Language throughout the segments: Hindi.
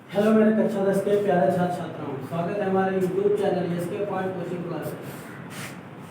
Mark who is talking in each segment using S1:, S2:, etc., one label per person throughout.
S1: हेलो मेरे कक्षा 10 के प्यारे छात्र छात्राओं, स्वागत है हमारे YouTube channel SK point coaching class.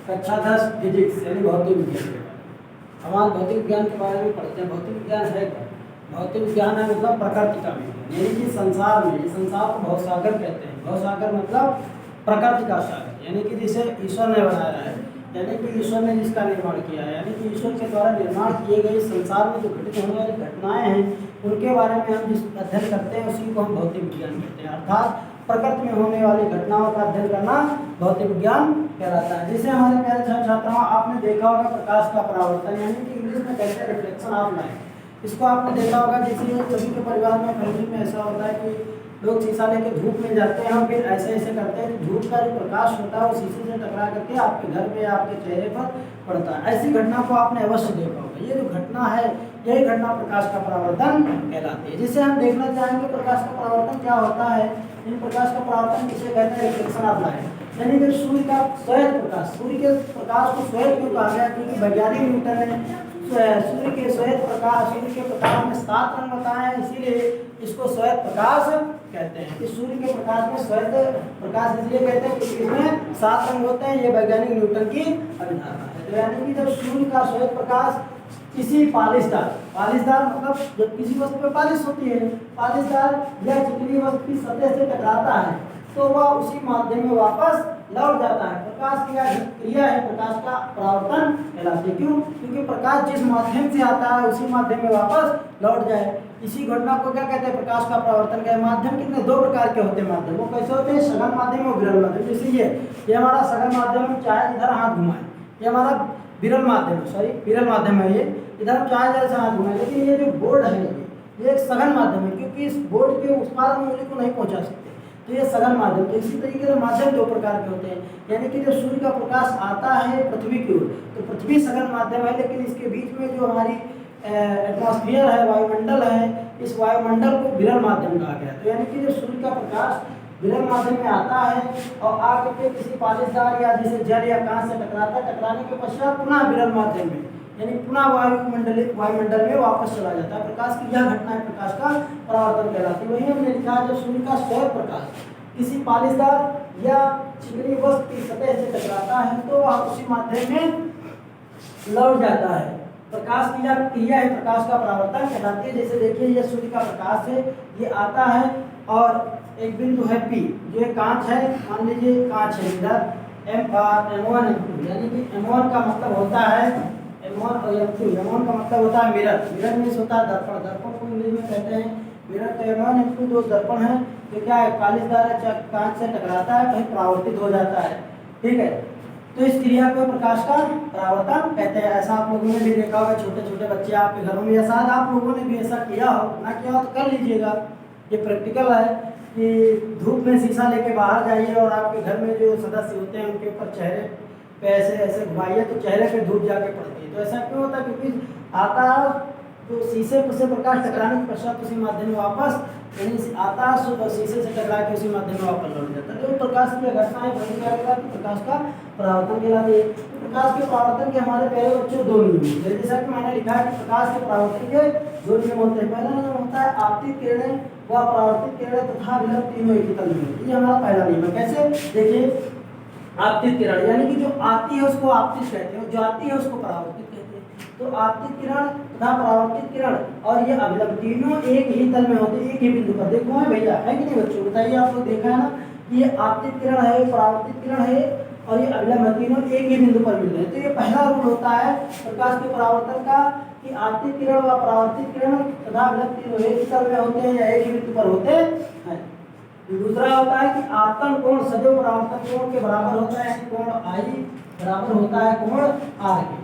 S1: कक्षा 10 फिजिक्स यानी भौतिक विज्ञान के बारे हमारे भौतिक विज्ञान के बारे में पढ़ते हैं। भौतिक विज्ञान है क्या? भौतिक विज्ञान है मतलब प्रकृति का विज्ञान, यानी कि संसार में, ये संसार को भवसागर कहते हैं। भवसागर मतलब प्रकृति का सागर, यानी कि जिसे ईश्वर ने बनाया है, यानी कि ईश्वर ने जिसका निर्माण किया है, यानी कि ईश्वर के द्वारा निर्माण किए गए संसार में जो घटित होने वाली घटनाएं हैं उनके बारे में हम जिस अध्ययन करते हैं उसी को हम भौतिक विज्ञान कहते हैं। अर्थात प्रकृति में होने वाली घटनाओं का अध्ययन करना भौतिक विज्ञान कहलाता है। जैसे हमारे प्यारे छात्र छात्राओं, आपने देखा होगा प्रकाश का परावर्तन, यानी कि इंग्लिश में कहते हैं रिफ्लेक्शन ऑफ लाइट। इसको आपने देखा होगा, जैसे सभी के परिवार में फैमिली में ऐसा होता है कि लोग शीशा लेके धूप में जाते हैं और फिर ऐसे ऐसे करते हैं, धूप का जो प्रकाश होता है वो शीशे से टकरा करके आपके घर पे या आपके चेहरे पर पड़ता है। ऐसी घटना को आपने अवश्य देखा होगा। ये जो घटना है, यही घटना प्रकाश का परावर्तन कहलाती है। जिसे हम देखना चाहेंगे प्रकाश का परावर्तन क्या होता है। इन प्रकाश का परावर्तन किसे कहते हैं? रिफ्लेक्शन ऑफ लाइट, यानी कि सूर्य का श्वेत प्रकाश। सूर्य के प्रकाश को श्वेत क्यों कहा गया? क्योंकि वैज्ञानिक न्यूटन ने सूर्य के श्वेत प्रकाश, सूर्य के प्रकाश में 7 रंग बताए हैं, इसीलिए इसको श्वेत प्रकाश कहते हैं। इस सूर्य के प्रकाश में श्वेत प्रकाश इसलिए कहते हैं क्योंकि इसमें 7 रंग होते हैं। ये वैज्ञानिक न्यूटन की अवधारणा है। तो यानी कि जब सूर्य का श्वेत प्रकाश किसी पालिशदार मतलब जब किसी वस्तु पे पालिश होती है, पालिशदार या चिकनी वस्तु की सतह से टकराता है तो वह उसी माध्यम में वापस लौट जाता है। प्रकाश की क्रिया है प्रकाश का परावर्तन कहलाती है। क्यों? क्योंकि प्रकाश जिस माध्यम से आता है उसी माध्यम में वापस लौट जाए, इसी घटना को क्या कहते हैं? प्रकाश का परावर्तन का माध्यम कितने 2 प्रकार के होते हैं माध्यम। वो कैसे होते हैं? सघन माध्यम और विरल माध्यम। जैसे ये हमारा सघन माध्यम, हम चाहे इधर हाथ घुमाएं, ये हमारा विरल माध्यम विरल माध्यम है। ये इधर हम चाहे जैसे हाथ घुमाएं, लेकिन ये जो बोर्ड है ये एक सघन माध्यम है, क्योंकि इस बोर्ड के उस पार हम उंगली को नहीं पहुंचा सकते, तो ये सघन माध्यम। तो इसी तरीके से माध्यम 2 प्रकार के होते हैं, यानी कि जब सूर्य का प्रकाश आता है पृथ्वी की ओर तो पृथ्वी सघन माध्यम है, लेकिन इसके बीच में जो हमारी एटमॉस्फेयर है, वायुमंडल है, इस वायुमंडल को विरल माध्यम कहा गया। तो यानी कि जब सूर्य का प्रकाश विरल माध्यम में आता है और आकर के किसी पालिशदार या जैसे जल या कांच से टकराता है, टकराने के पश्चात पुनः विरल माध्यम में यानी पुनः वायुमंडल में वापस चला जाता है। प्रकाश की यह घटना है प्रकाश का परावर्तन कहलाती है। वही हमने लिखा है, जब सूर्य का श्वेत प्रकाश किसी पालिशदार या चिकनी वस्तु की सतह से टकराता है तो वह उसी माध्यम में लौट जाता है। प्रकाश की यह क्रिया है प्रकाश का परावर्तन कहलाती है। जैसे देखिए, यह सूर्य का प्रकाश है, ये आता है और एक बिंदु है P, जो एक कांच है, मान लीजिए कांच है इधर M1 M2, यानी कि M1 का मतलब होता है M1 और M2। M1 का मतलब होता है मिरर में होता है दर्पण, दर्पण को इंग्लिश में कहते हैं मिरर। तो M1 M2 दो दर्पण है, तो क्या है, पालिशदार कांच से टकराता है कहीं परावर्तित हो जाता है, ठीक है। तो इस क्रिया को प्रकाश का परावर्तन कहते हैं। ऐसा आप लोगों ने भी देखा होगा, छोटे छोटे बच्चे आपके घरों में, या शायद आप लोगों ने भी ऐसा किया हो, ना किया हो तो कर लीजिएगा। ये प्रैक्टिकल है कि धूप में शीशा लेके बाहर जाइए और आपके घर में जो सदस्य होते हैं उनके ऊपर चेहरे पे ऐसे ऐसे घुमाइए तो चेहरे पे धूप जाके पड़ती है। तो ऐसा क्यों होता है? क्योंकि आता तो शीशे से प्रकाश टकराने के पश्चात उसी माध्यम में वापस यानी आता तो शीशे से टकरा के उसी माध्यम में वापस लौट जाता है। तो प्रकाश की घटना है वही क्या कहलाती है? प्रकाश का परावर्तन कहलाती है। प्रकाश के परावर्तन के हमारे प्यारे बच्चों 2 नियम हैं, जैसा कि मैंने लिखा है कि प्रकाश के परावर्तन के 2 नियम होते हैं। पहला नियम होता है आपतित किरणें व परावर्तित किरणें तथा विलंब तीनों एक ही तल में होती है। ये हमारा पहला नियम है। कैसे? देखिए, आपतित किरण यानी कि जो आती है उसको आपतित कहते हैं, जो आती है उसको परावर्तित कहते हैं। तो आपतित किरण तथा परावर्तित किरण और ये अभिलंब तीनों एक ही तल में होते हैं, एक ही बिंदु पर। देखो है भैया, है कि नहीं बच्चों? बताइए, आप लोग देखा है ना कि ये आपतित किरण है, परावर्तित किरण है और ये अभिलंब है, तीनों एक ही बिंदु पर मिल रहे हैं। तो ये पहला रूल होता है प्रकाश के परावर्तन का कि आपतित किरण व परावर्तित किरण तथा अभिलंब तीनों एक ही तल में होते हैं या एक ही बिंदु पर होते हैं। दूसरा होता है कि आपतन कोण सदैव परावर्तन कोण के बराबर होता है, कोण I बराबर होता है कोण R के।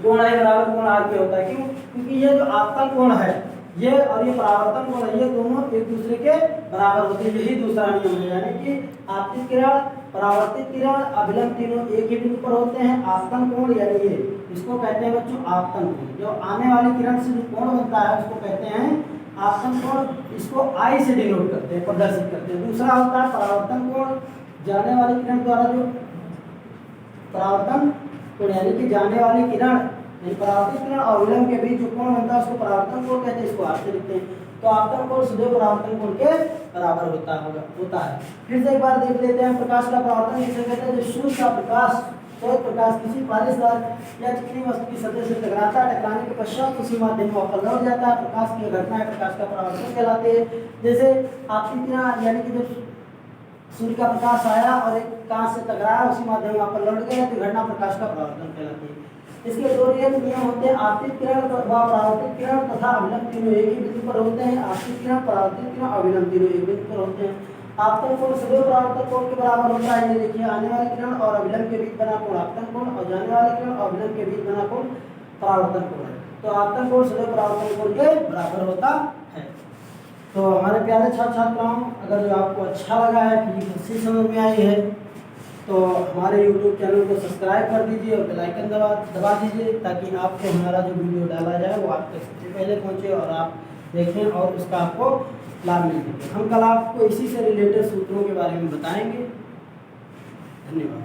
S1: कोण I बराबर कोण R के होता है। क्यों? क्योंकि ये जो आपतन कोण है ये और ये परावर्तन कोण है, ये दोनों एक दूसरे के बराबर होते हैं। यही दूसरा नियम है, यानी कि आपतित किरण परावर्तित किरण अभिलंब तीनों एक ही बिंदु पर होते हैं। आपतन कोण यानी ये इसको कहते हैं बच्चों आपतन कोण। जो आने वाली किरण से जो कोण बनता है उसको कहते हैं आपतन कोण। इसको I से डिनोट करते हैं, प्रदर्शित करते हैं। दूसरा होता है परावर्तन कोण, जाने वाली किरण द्वारा जो परावर्तन कोण यानी कि जाने वाली किरण यानी परावर्तित किरण और विलंब के बीच जो कोण बनता है उसको परावर्तन कोण कहते हैं, इसको आर से लिखते हैं। तो आपतन कोण सीधे परावर्तन कोण के बराबर होता है। फिर से एक बार देख लेते हैं प्रकाश का परावर्तन किसे कहते हैं। जो सूर्य का प्रकाश श्वेत प्रकाश किसी पालिशदार या चिकनी वस्तु की सतह से टकराता है, टकराने के पश्चात उसी माध्यम में वापस लौट जाता है, प्रकाश की घटना है, प्रकाश का परावर्तन कहलाते हैं। जैसे आपतित किरण यानी कि जब सूर्य का प्रकाश आया और एक कांच से टकराया, उसी माध्यम में वापस लौट गया, तो घटना प्रकाश का परावर्तन कहलाती है। इसके दो नियम होते हैं, आपतित किरण व परावर्तित किरण तथा अविलंब तीनों एक ही बिंदु पर होते हैं। आपतित किरण, परावर्तित किरण, अविलंब तीनों एक बिंदु पर होते हैं। आपतन कोण सदैव परावर्तन कोण के बराबर होता है। ये देखिए, आने वाली किरण और अविलंब के बीच बना कोण आपतन कोण और जाने वाली किरण और अविलंब के बीच बना कोण परावर्तन कोण है। तो आपतन कोण सदैव परावर्तन कोण के बराबर होता है। तो हमारे प्यारे छात्र छात्राओं, अगर जो आपको अच्छा लगा है, फिजिक्स अच्छी समझ में आई है, तो हमारे YouTube चैनल को सब्सक्राइब कर दीजिए और बेल आइकन दबा दीजिए, ताकि आपको हमारा जो वीडियो डाला जाए वो आप तक सबसे पहले पहुंचे और आप देखें और उसका आपको लाभ मिल सके। हम कल आपको इसी से रिलेटेड सूत्रों के बारे में बताएंगे। धन्यवाद।